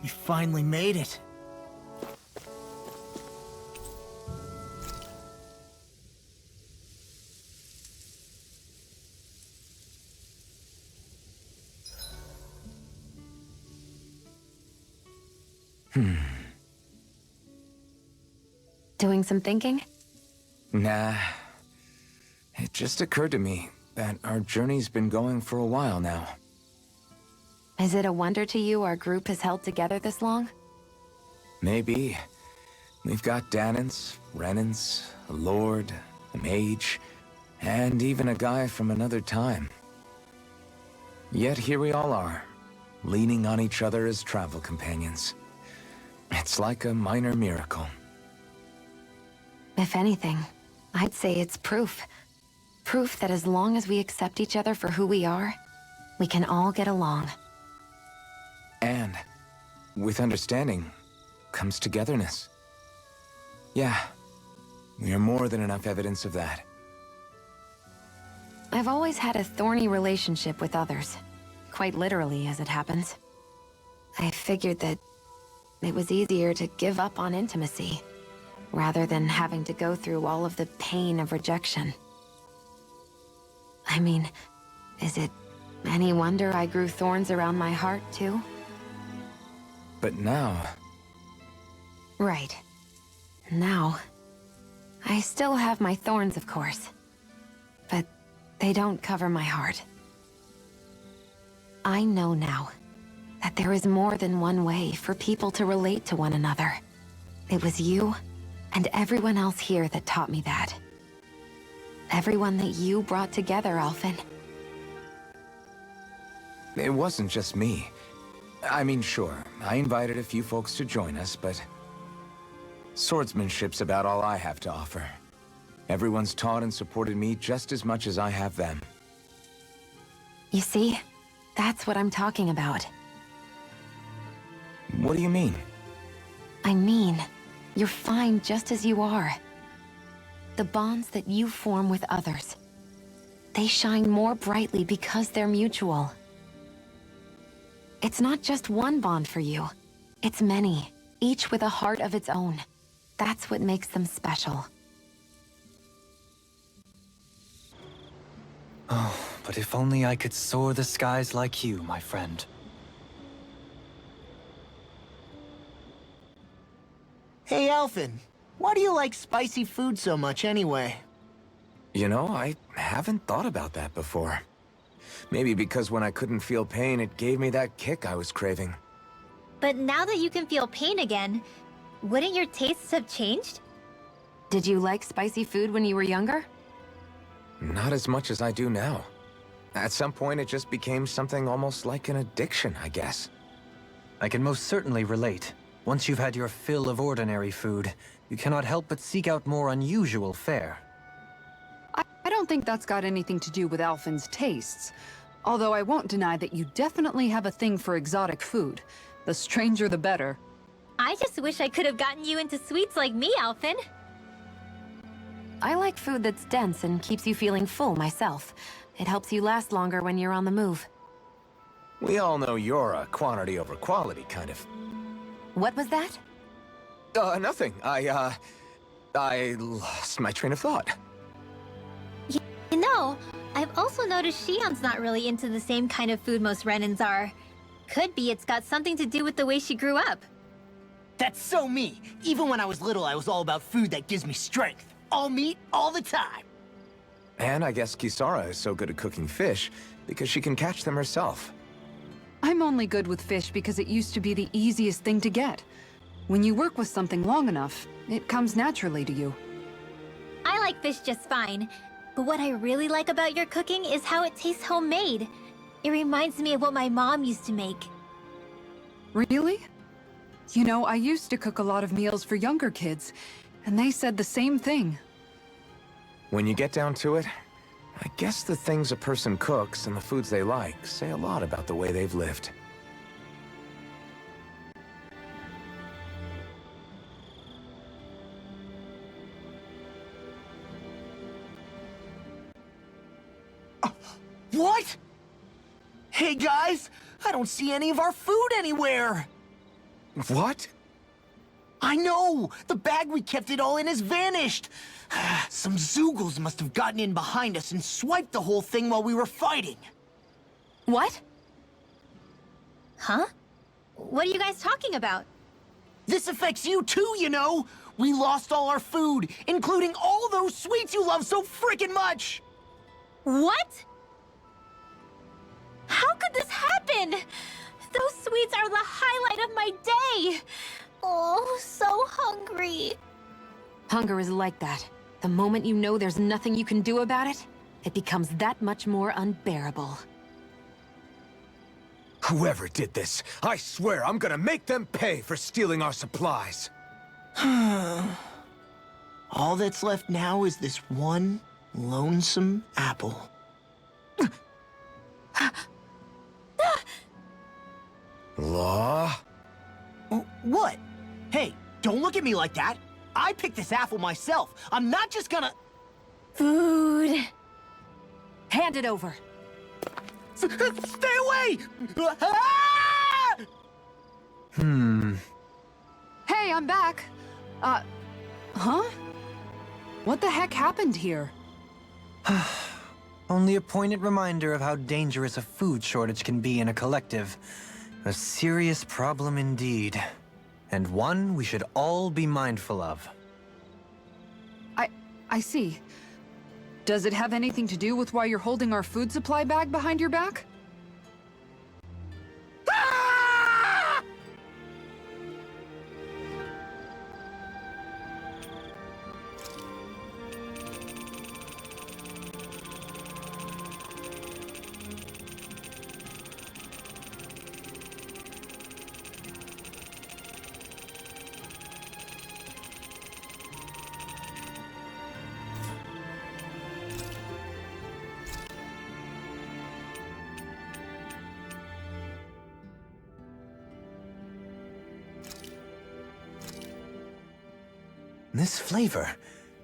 We finally made it. Doing some thinking? Nah. It just occurred to me that our journey's been going for a while now. Is it a wonder to you our group has held together this long? Maybe. We've got Danans, Renans, a lord, a mage, and even a guy from another time. Yet here we all are, leaning on each other as travel companions. It's like a minor miracle. If anything, I'd say it's proof. Proof that as long as we accept each other for who we are, we can all get along. And with understanding comes togetherness. Yeah, we are more than enough evidence of that. I've always had a thorny relationship with others. Quite literally, as it happens. I figured that it was easier to give up on intimacy, rather than having to go through all of the pain of rejection. I mean, is it any wonder I grew thorns around my heart, too? But now... Right. Now, I still have my thorns, of course. But they don't cover my heart. I know now that there is more than one way for people to relate to one another. It was you and everyone else here that taught me that. Everyone that you brought together, Alphen. It wasn't just me. I mean, sure, I invited a few folks to join us, but... swordsmanship's about all I have to offer. Everyone's taught and supported me just as much as I have them. You see? That's what I'm talking about. What do you mean? I mean, you're fine just as you are. The bonds that you form with others, they shine more brightly because they're mutual. It's not just one bond for you. It's many, each with a heart of its own. That's what makes them special. Oh, but if only I could soar the skies like you, my friend. Hey, Alphen. Why do you like spicy food so much anyway? You know, I haven't thought about that before. Maybe because when I couldn't feel pain, it gave me that kick I was craving. But now that you can feel pain again, wouldn't your tastes have changed? Did you like spicy food when you were younger? Not as much as I do now. At some point, it just became something almost like an addiction, I guess. I can most certainly relate. Once you've had your fill of ordinary food, you cannot help but seek out more unusual fare. I don't think that's got anything to do with Alphen's tastes. Although I won't deny that you definitely have a thing for exotic food. The stranger the better. I just wish I could have gotten you into sweets like me, Alphen. I like food that's dense and keeps you feeling full myself. It helps you last longer when you're on the move. We all know you're a quantity over quality kind of... What was that? Nothing. I lost my train of thought. You know, I've also noticed Shion's not really into the same kind of food most Renans are. Could be it's got something to do with the way she grew up. That's so me. Even when I was little, I was all about food that gives me strength. All meat, all the time. And I guess Kisara is so good at cooking fish because she can catch them herself. I'm only good with fish because it used to be the easiest thing to get. When you work with something long enough, it comes naturally to you. I like fish just fine, but what I really like about your cooking is how it tastes homemade. It reminds me of what my mom used to make. Really? You know, I used to cook a lot of meals for younger kids, and they said the same thing. When you get down to it, I guess the things a person cooks and the foods they like say a lot about the way they've lived. What? Hey guys, I don't see any of our food anywhere. What? I know! The bag we kept it all in has vanished! Some Zoogles must have gotten in behind us and swiped the whole thing while we were fighting. What? Huh? What are you guys talking about? This affects you too, you know! We lost all our food, including all those sweets you love so frickin' much! What? How could this happen? Those sweets are the highlight of my day! Oh, so hungry. Hunger is like that. The moment you know there's nothing you can do about it, it becomes that much more unbearable. Whoever did this, I swear I'm gonna make them pay for stealing our supplies. All that's left now is this one lonesome apple. Law? What? Hey, don't look at me like that. I picked this apple myself. I'm not just gonna... Food. Hand it over. Stay away! Ah! Hey, I'm back. Huh? What the heck happened here? Only a poignant reminder of how dangerous a food shortage can be in a collective. A serious problem indeed. And one we should all be mindful of. I see. Does it have anything to do with why you're holding our food supply bag behind your back? Ah! This flavor,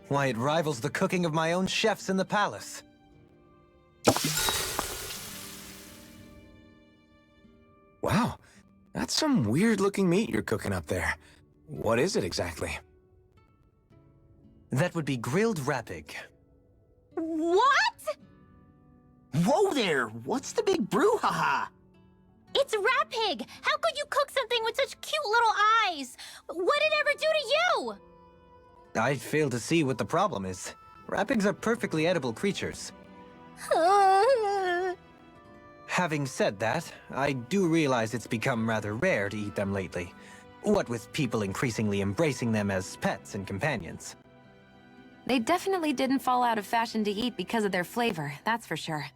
why, it rivals the cooking of my own chefs in the palace. Wow, that's some weird-looking meat you're cooking up there. What is it exactly? That would be grilled rapig. What? Whoa there! What's the big brouhaha? It's Rapig! How could you cook something with such cute little eyes? What did it ever do to you? I fail to see what the problem is. Rapigs are perfectly edible creatures. Having said that, I do realize it's become rather rare to eat them lately. What with people increasingly embracing them as pets and companions. They definitely didn't fall out of fashion to eat because of their flavor, that's for sure.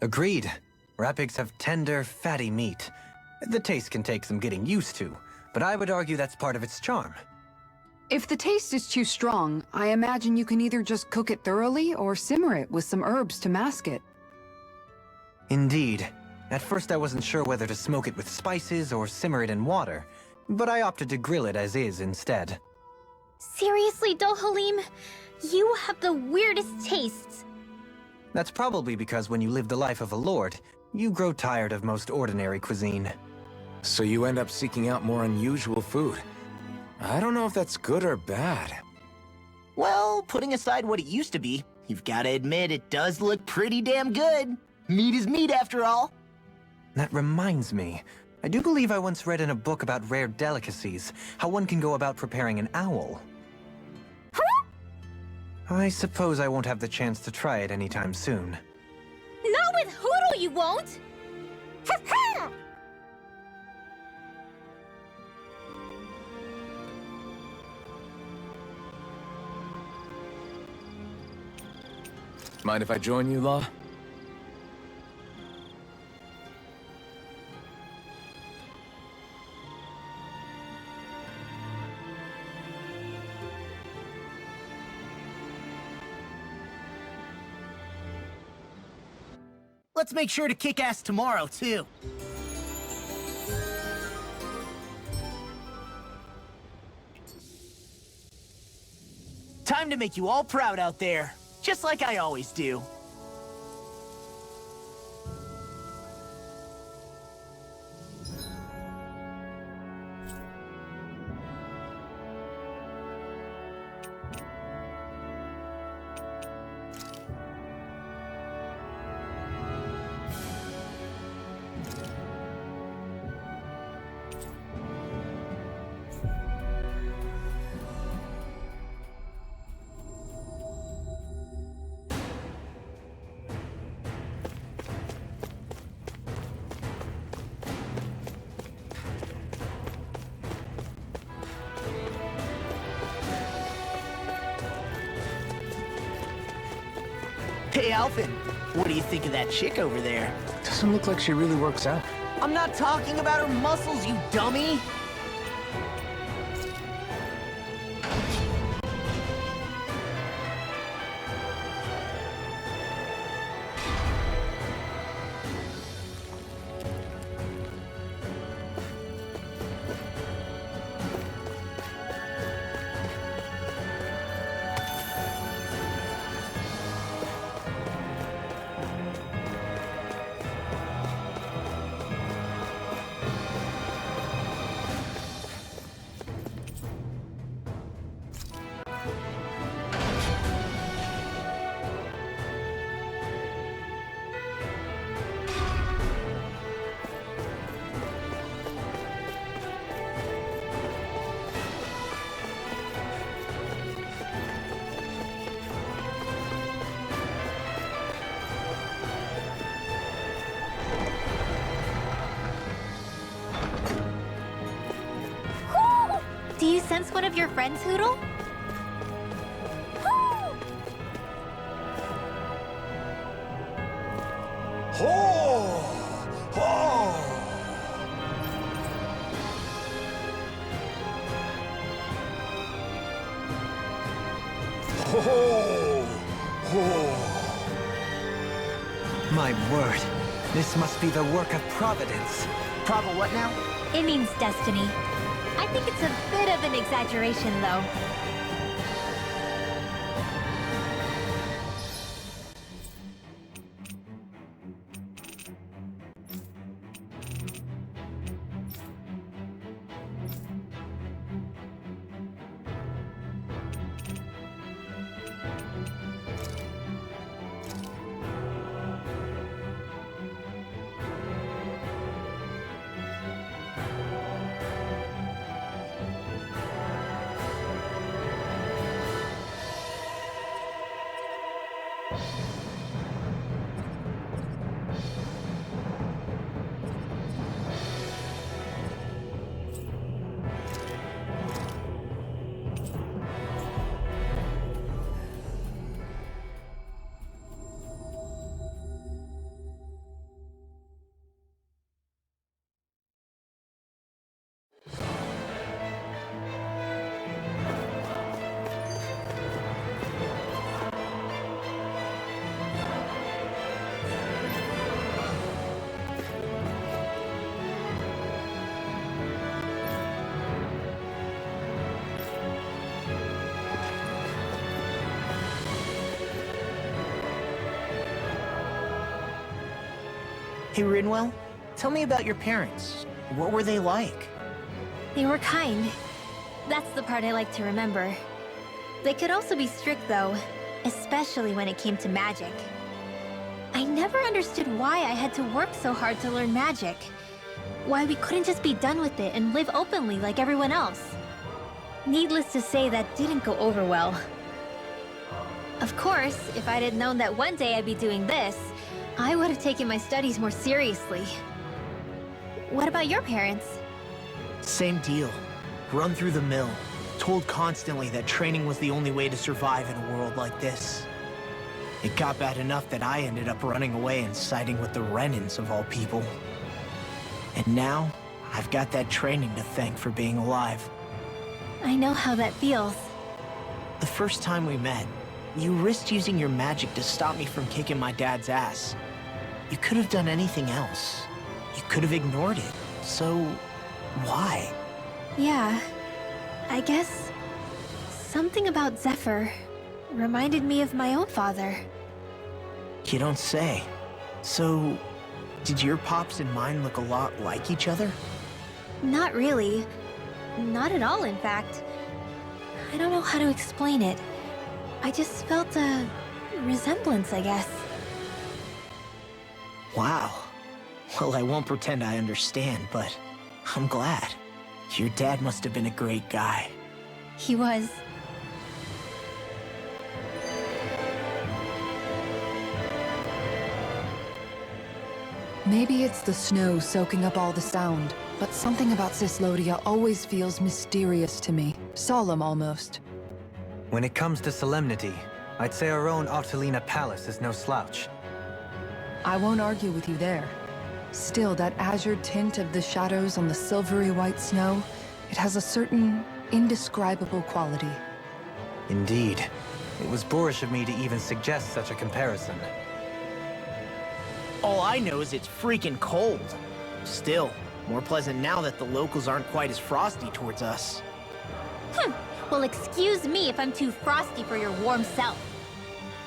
Agreed. Rapigs have tender, fatty meat. The taste can take some getting used to, but I would argue that's part of its charm. If the taste is too strong, I imagine you can either just cook it thoroughly or simmer it with some herbs to mask it. Indeed. At first I wasn't sure whether to smoke it with spices or simmer it in water, but I opted to grill it as is instead. Seriously, Dohalim? You have the weirdest tastes. That's probably because when you live the life of a lord, you grow tired of most ordinary cuisine. So you end up seeking out more unusual food. I don't know if that's good or bad. Well, putting aside what it used to be, you've got to admit it does look pretty damn good. Meat is meat, after all. That reminds me. I do believe I once read in a book about rare delicacies, how one can go about preparing an owl. I suppose I won't have the chance to try it anytime soon. Not with Hoodle, you won't! Mind if I join you, Law? Let's make sure to kick ass tomorrow, too. Time to make you all proud out there, just like I always do. Hey, Alphen, what do you think of that chick over there? Doesn't look like she really works out. I'm not talking about her muscles, you dummy! Do you sense one of your friends, Hoodle? My word, this must be the work of Providence. Prava what now? It means destiny. I think it's a bit of an exaggeration, though. Hey, Rinwell, tell me about your parents. What were they like? They were kind. That's the part I like to remember. They could also be strict, though, especially when it came to magic. I never understood why I had to work so hard to learn magic. Why we couldn't just be done with it and live openly like everyone else. Needless to say, that didn't go over well. Of course, if I'd had known that one day I'd be doing this, I would have taken my studies more seriously. What about your parents? Same deal. Run through the mill. Told constantly that training was the only way to survive in a world like this. It got bad enough that I ended up running away and siding with the Renans of all people. And now, I've got that training to thank for being alive. I know how that feels. The first time we met, you risked using your magic to stop me from kicking my dad's ass. You could have done anything else. You could have ignored it. So, why? Yeah, I guess something about Zephyr reminded me of my own father. You don't say. So, did your pops and mine look a lot like each other? Not really. Not at all, in fact. I don't know how to explain it. I just felt a resemblance, I guess. Wow. Well, I won't pretend I understand, but I'm glad. Your dad must have been a great guy. He was. Maybe it's the snow soaking up all the sound, but something about Cyslodia always feels mysterious to me. Solemn, almost. When it comes to solemnity, I'd say our own Octolina Palace is no slouch. I won't argue with you there. Still, that azure tint of the shadows on the silvery white snow, it has a certain indescribable quality. Indeed. It was boorish of me to even suggest such a comparison. All I know is it's freaking cold. Still, more pleasant now that the locals aren't quite as frosty towards us. Well, excuse me if I'm too frosty for your warm self.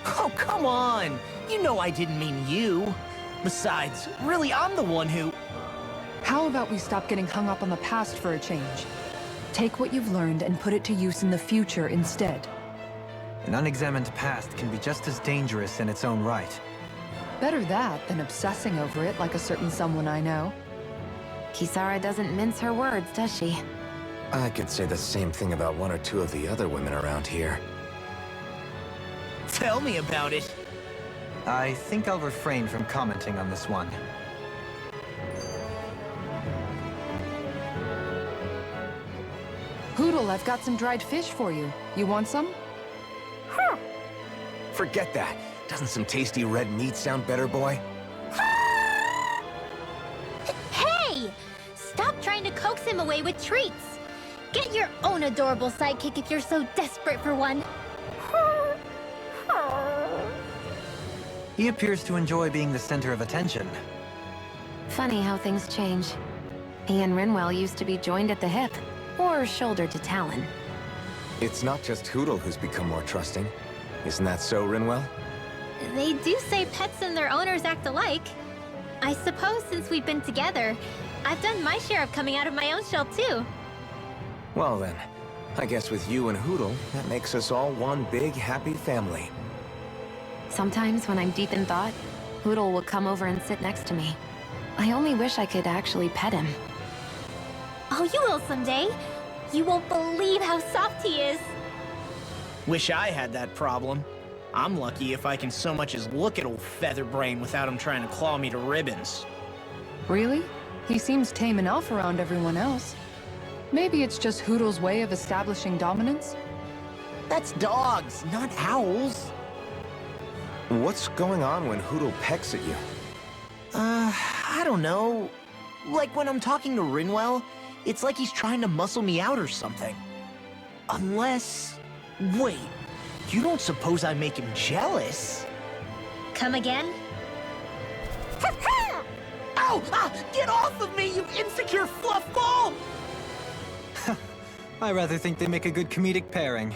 Oh, come on! You know I didn't mean you. Besides, really, I'm the one who... How about we stop getting hung up on the past for a change? Take what you've learned and put it to use in the future instead. An unexamined past can be just as dangerous in its own right. Better that than obsessing over it like a certain someone I know. Kisara doesn't mince her words, does she? I could say the same thing about one or two of the other women around here. Tell me about it. I think I'll refrain from commenting on this one. Hoodle, I've got some dried fish for you. You want some? Forget that. Doesn't some tasty red meat sound better, boy? Hey! Stop trying to coax him away with treats. Get your own adorable sidekick if you're so desperate for one. He appears to enjoy being the center of attention. Funny how things change. He and Rinwell used to be joined at the hip, or shoulder to talon. It's not just Hoodle who's become more trusting. Isn't that so, Rinwell? They do say pets and their owners act alike. I suppose since we've been together, I've done my share of coming out of my own shell too. Well then, I guess with you and Hoodle, that makes us all one big happy family. Sometimes when I'm deep in thought, Hoodle will come over and sit next to me. I only wish I could actually pet him. Oh, you will someday. You won't believe how soft he is. Wish I had that problem. I'm lucky if I can so much as look at old Featherbrain without him trying to claw me to ribbons. Really? He seems tame enough around everyone else. Maybe it's just Hoodle's way of establishing dominance? That's dogs, not owls. What's going on when Hoodle pecks at you? I don't know. Like when I'm talking to Rinwell, it's like he's trying to muscle me out or something. Unless... Wait, you don't suppose I make him jealous? Come again? Ow! Ah, get off of me, you insecure fluff ball! I rather think they make a good comedic pairing.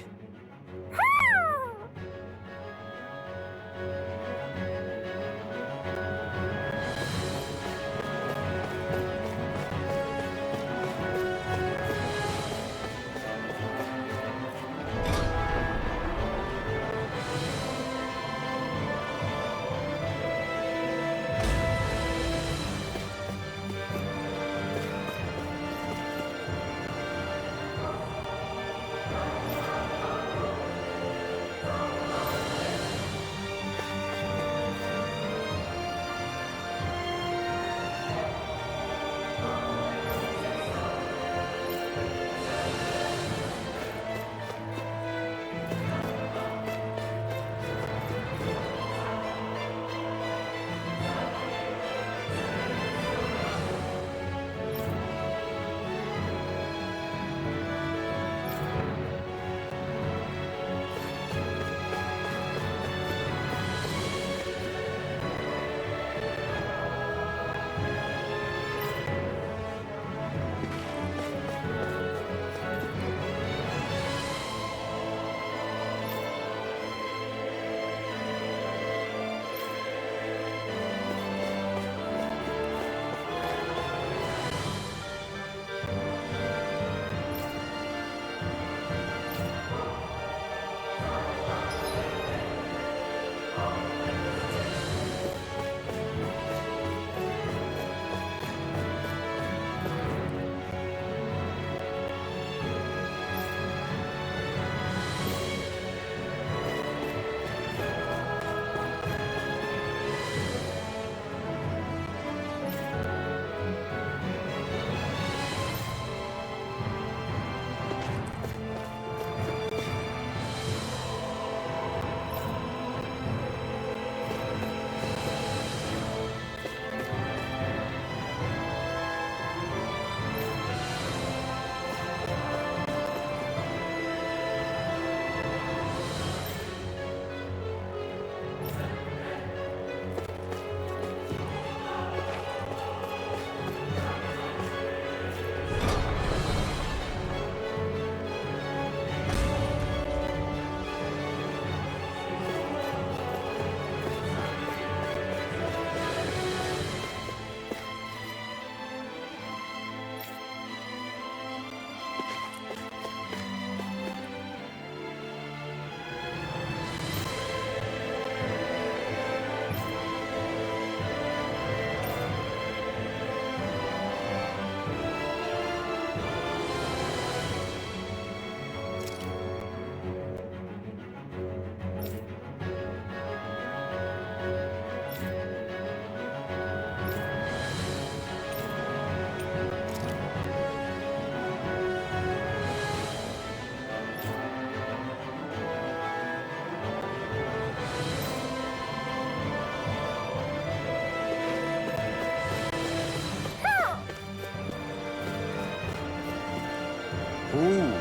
Ooh.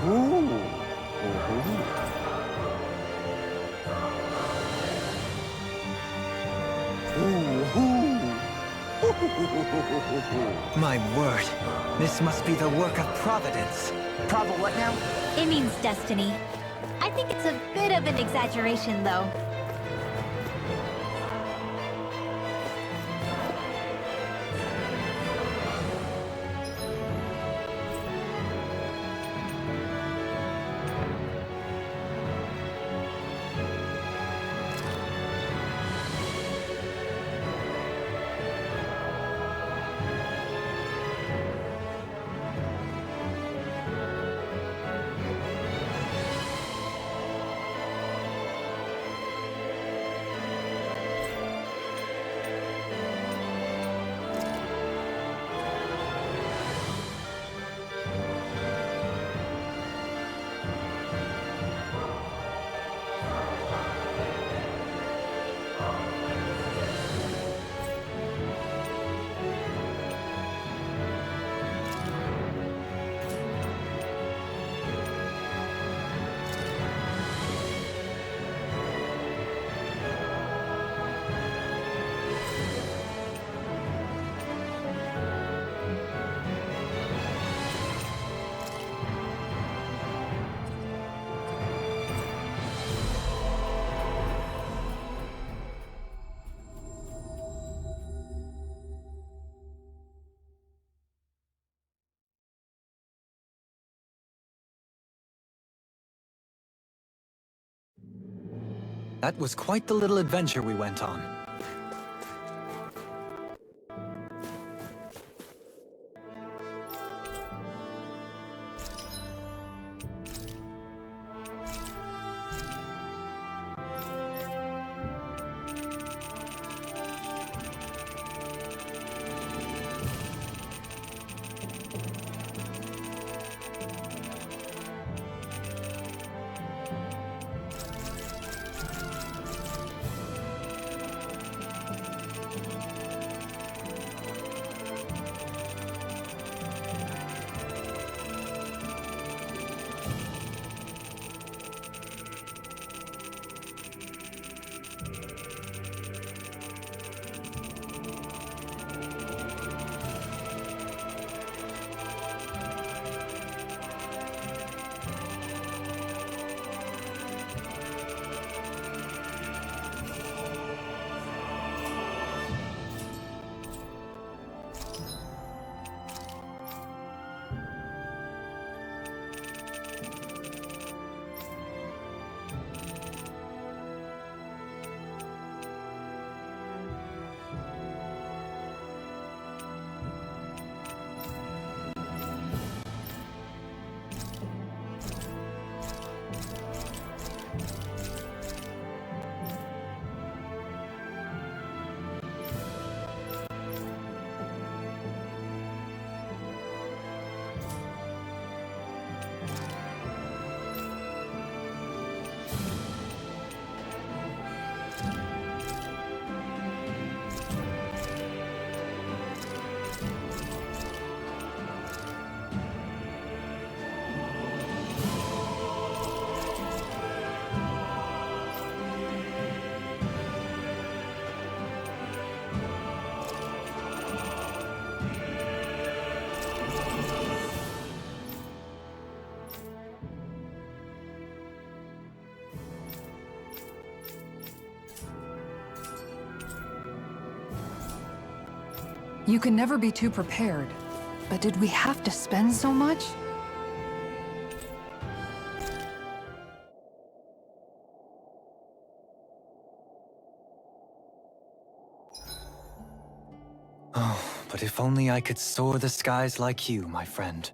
Ooh. My word, this must be the work of Providence. Bravo, what now? It means destiny. I think it's a bit of an exaggeration, though. That was quite the little adventure we went on. You can never be too prepared. But did we have to spend so much? Oh, but if only I could soar the skies like you, my friend.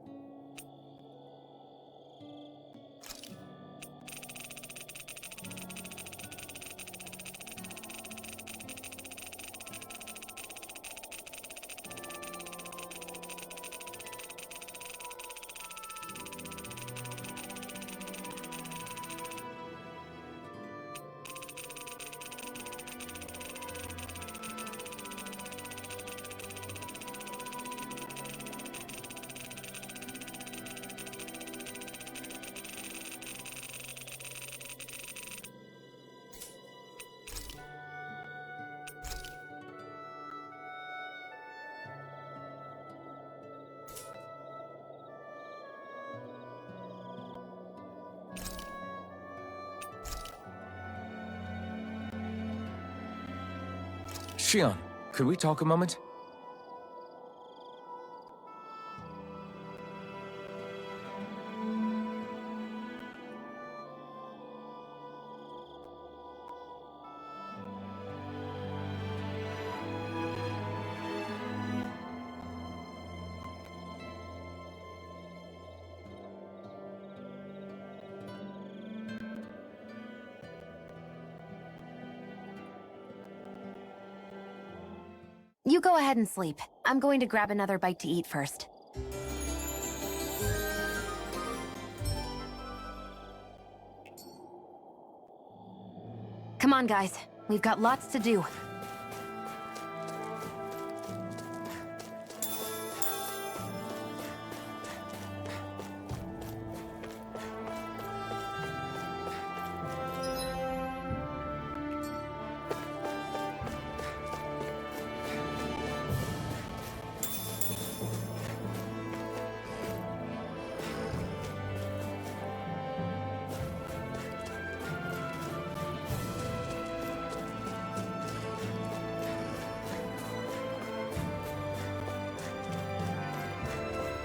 Shion, could we talk a moment? You go ahead and sleep. I'm going to grab another bite to eat first. Come on, guys. We've got lots to do.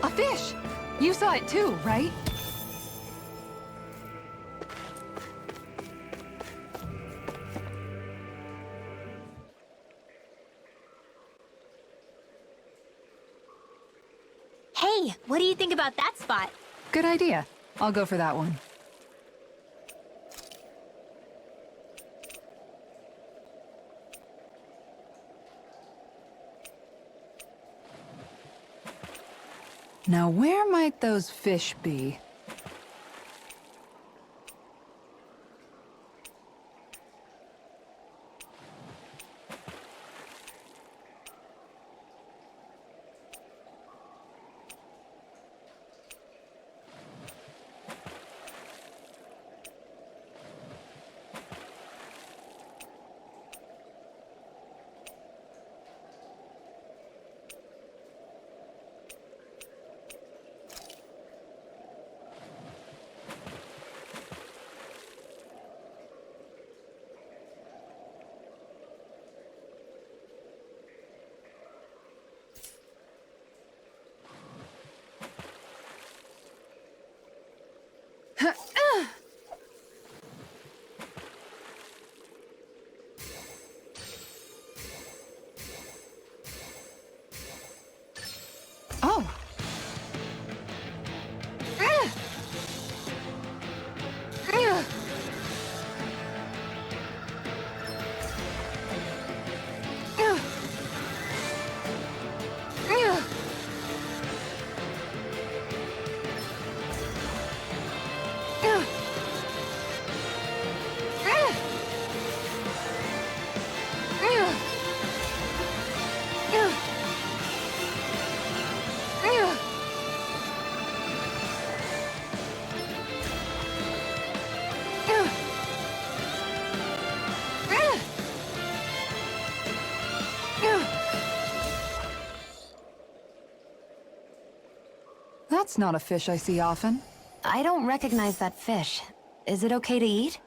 A fish! You saw it too, right? Hey, what do you think about that spot? Good idea. I'll go for that one. Now, where might those fish be? Oh! That's not a fish I see often. I don't recognize that fish. Is it okay to eat?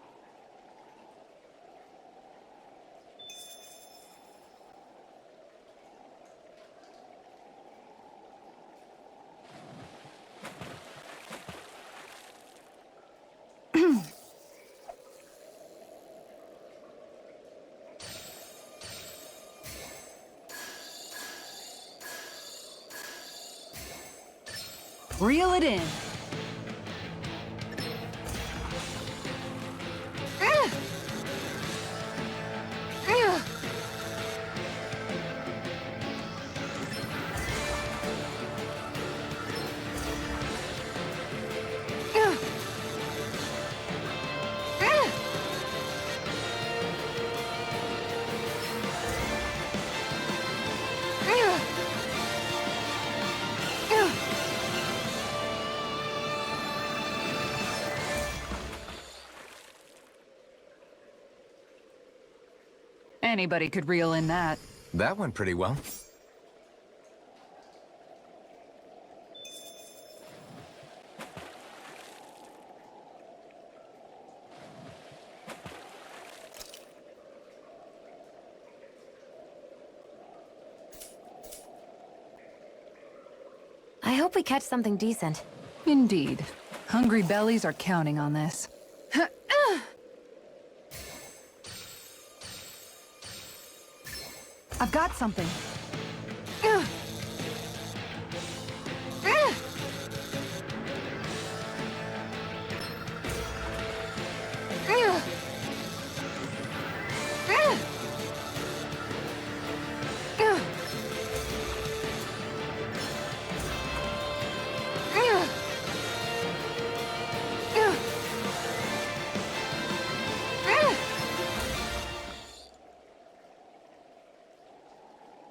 Reel it in. Anybody could reel in that. That went pretty well. hope we catch something decent. Indeed. Hungry bellies are counting on this. I've got something.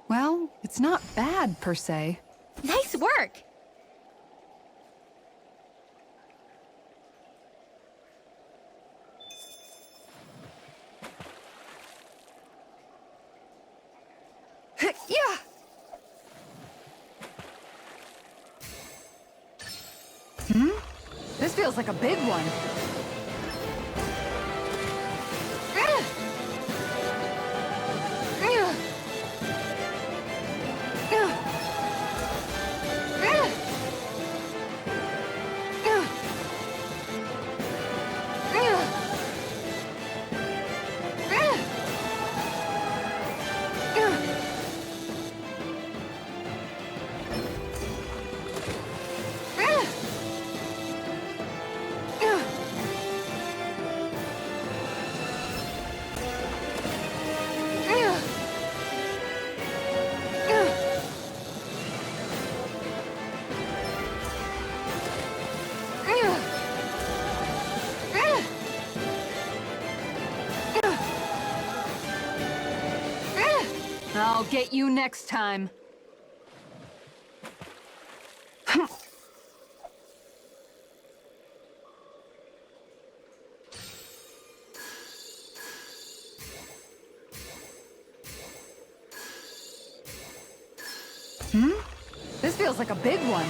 Well, it's not bad, per se. Nice work! Yeah! This feels like a big one. I'll get you next time. This feels like a big one.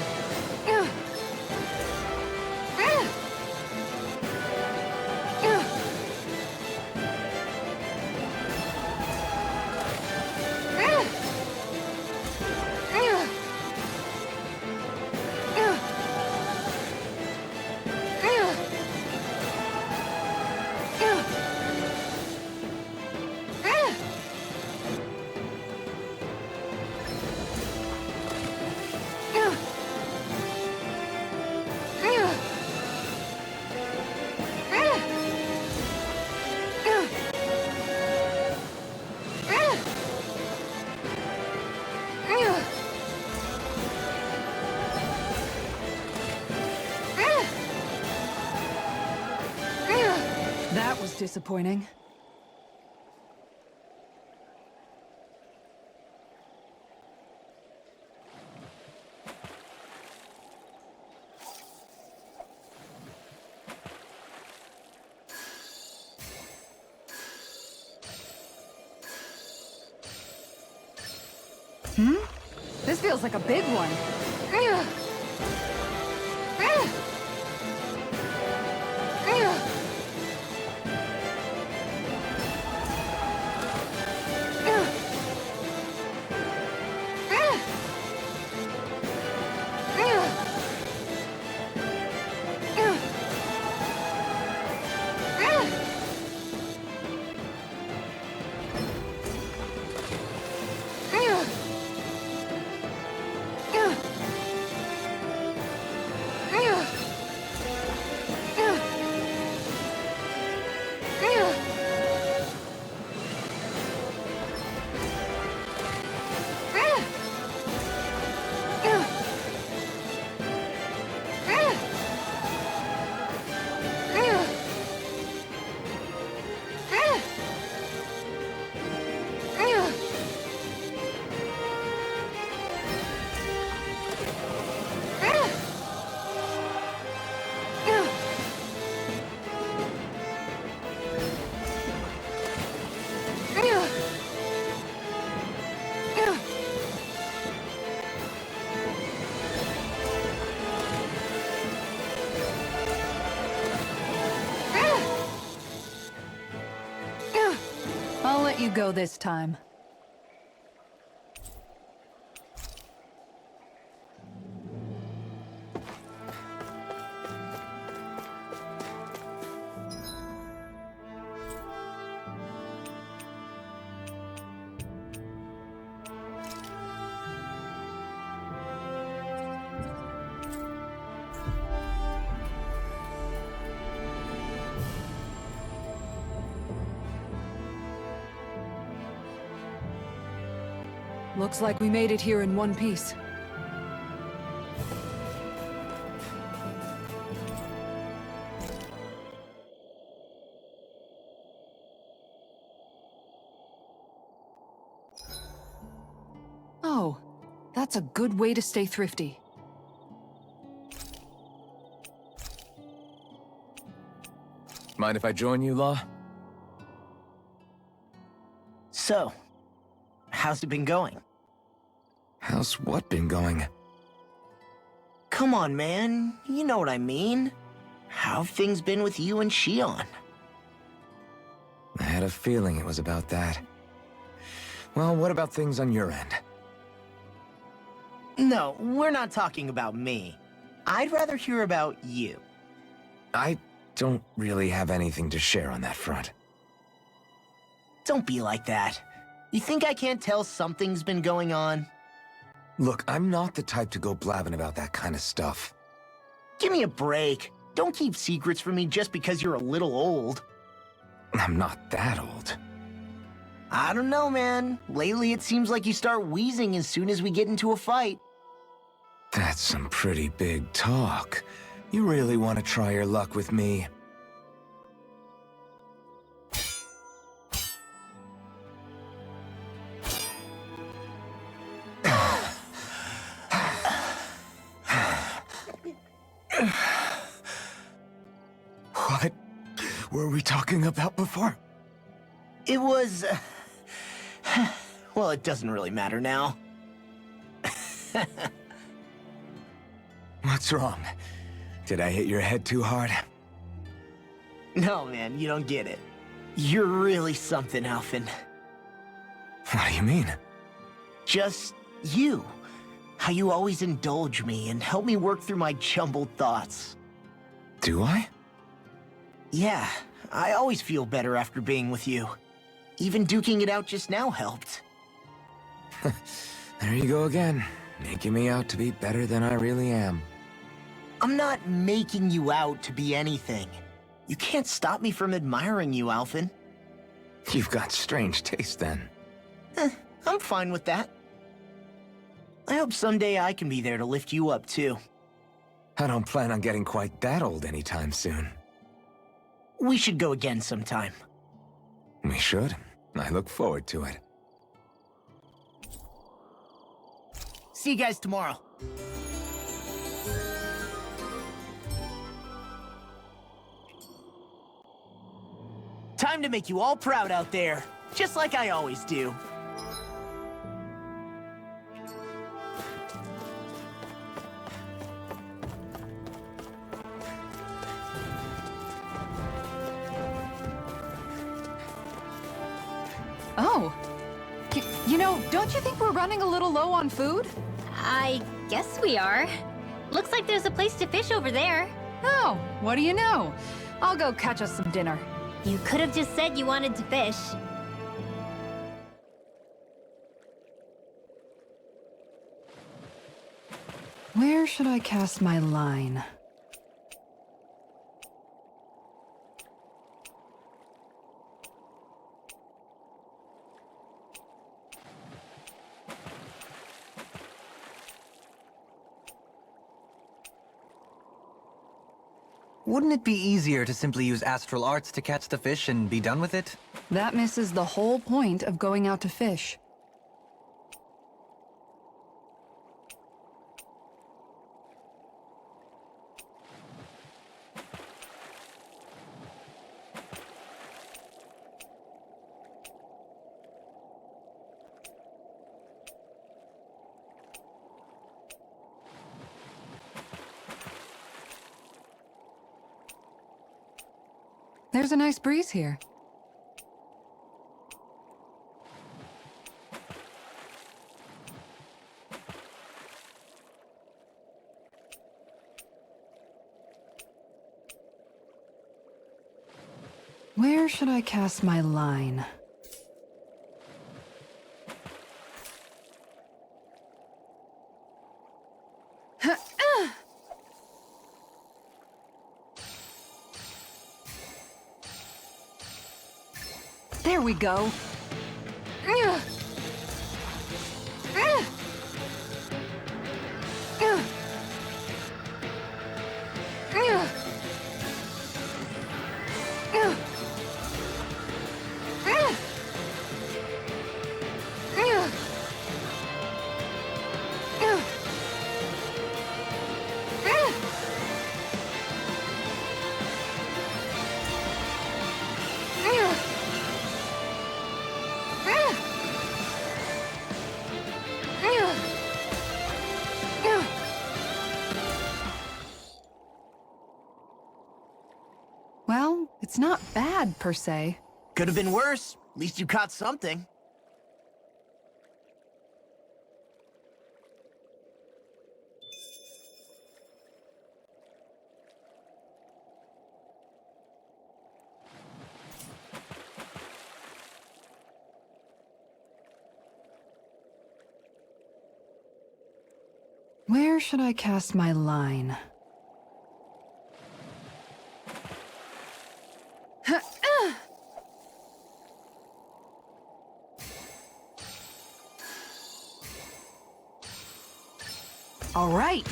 That was disappointing. This feels like a big one. I'll let you go this time. Looks like we made it here in one piece. Oh, that's a good way to stay thrifty. Mind if I join you, Law? So, how's it been going? How's what been going? Come on, man. You know what I mean. How have things been with you and Shion? I had a feeling it was about that. Well, what about things on your end? No, we're not talking about me. I'd rather hear about you. I don't really have anything to share on that front. Don't be like that. You think I can't tell something's been going on? Look, I'm not the type to go blabbing about that kind of stuff. Give me a break. Don't keep secrets from me just because you're a little old. I'm not that old. I don't know, man. Lately it seems like you start wheezing as soon as we get into a fight. That's some pretty big talk. You really want to try your luck with me? What were we talking about before? It was... well, it doesn't really matter now. What's wrong? Did I hit your head too hard? No, man, you don't get it. You're really something, Alphen. What do you mean? Just you. How you always indulge me and help me work through my jumbled thoughts. Do I? Yeah, I always feel better after being with you. Even duking it out just now helped. There you go again, making me out to be better than I really am. I'm not making you out to be anything. You can't stop me from admiring you, Alphen. You've got strange taste then. I'm fine with that. I hope someday I can be there to lift you up, too. I don't plan on getting quite that old anytime soon. We should go again sometime. We should. I look forward to it. See you guys tomorrow. Time to make you all proud out there, just like I always do. Oh. You know, don't you think we're running a little low on food? I guess we are. Looks like there's a place to fish over there. Oh, what do you know? I'll go catch us some dinner. You could have just said you wanted to fish. Where should I cast my line? Wouldn't it be easier to simply use astral arts to catch the fish and be done with it? That misses the whole point of going out to fish. There's a nice breeze here. Where should I cast my line? There we go. it's not bad, per se. Could have been worse. At least you caught something. Where should I cast my line? All right.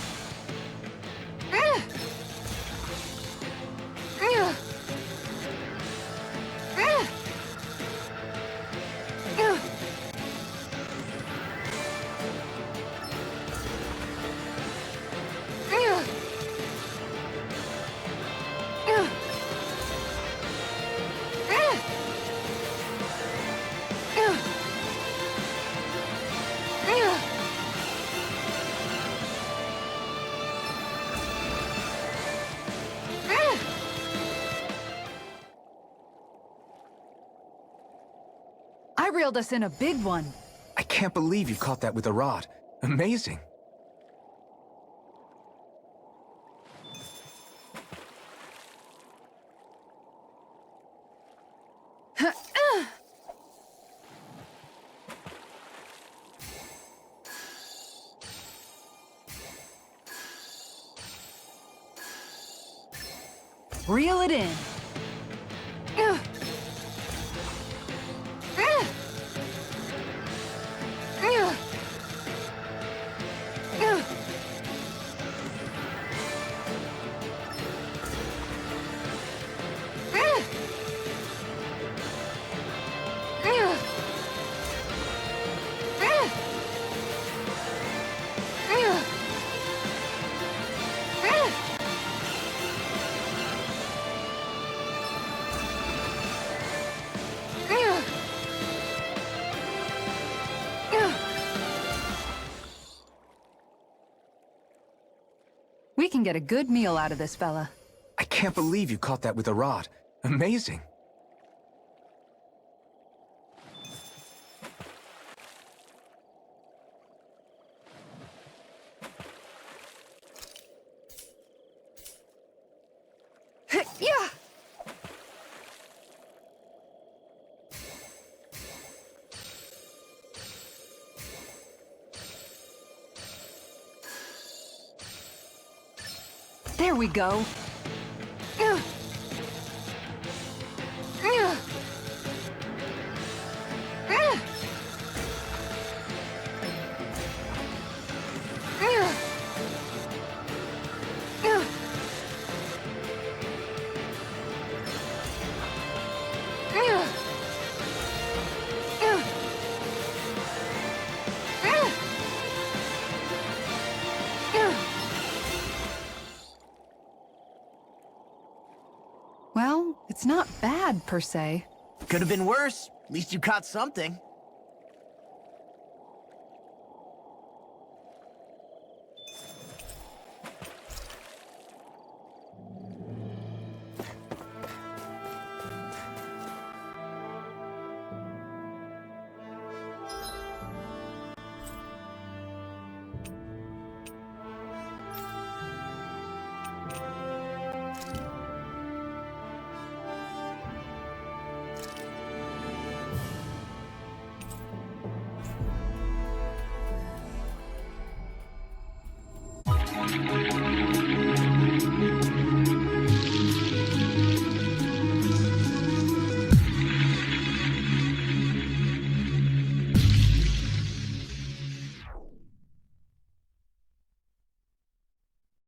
I reeled us in a big one. I can't believe you caught that with a rod. Amazing. Reel it in. We can get a good meal out of this fella. I can't believe you caught that with a rod. Amazing. Yeah! There we go. Well, it's not bad, per se. Could have been worse. At least you caught something.